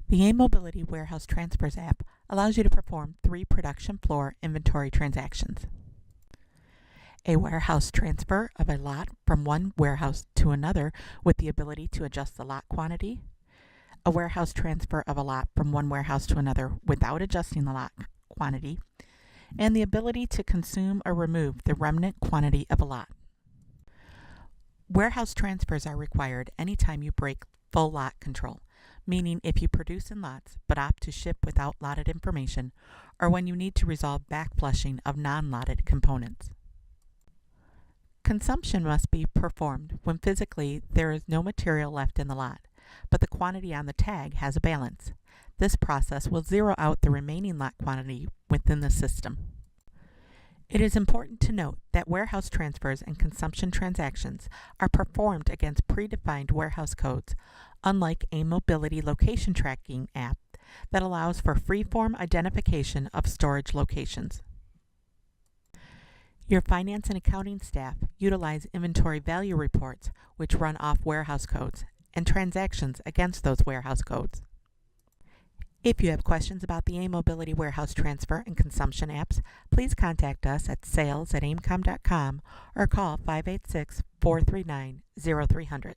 The A-Mobility Warehouse Transfers app allows you to perform 3 production floor inventory transactions. A warehouse transfer of a lot from one warehouse to another with the ability to adjust the lot quantity. A warehouse transfer of a lot from one warehouse to another without adjusting the lot quantity. And the ability to consume or remove the remnant quantity of a lot. Warehouse transfers are required anytime you break full lot control, meaning if you produce in lots but opt to ship without lotted information, or when you need to resolve back flushing of non-lotted components. Consumption must be performed when physically there is no material left in the lot, but the quantity on the tag has a balance. This process will zero out the remaining lot quantity within the system. It is important to note that warehouse transfers and consumption transactions are performed against predefined warehouse codes, unlike a mobility location tracking app that allows for free-form identification of storage locations. Your finance and accounting staff utilize inventory value reports, which run off warehouse codes, and transactions against those warehouse codes. If you have questions about the A-Mobility Warehouse Transfer and Consumption apps, please contact us at sales@aimcom.com or call 586-439-0300.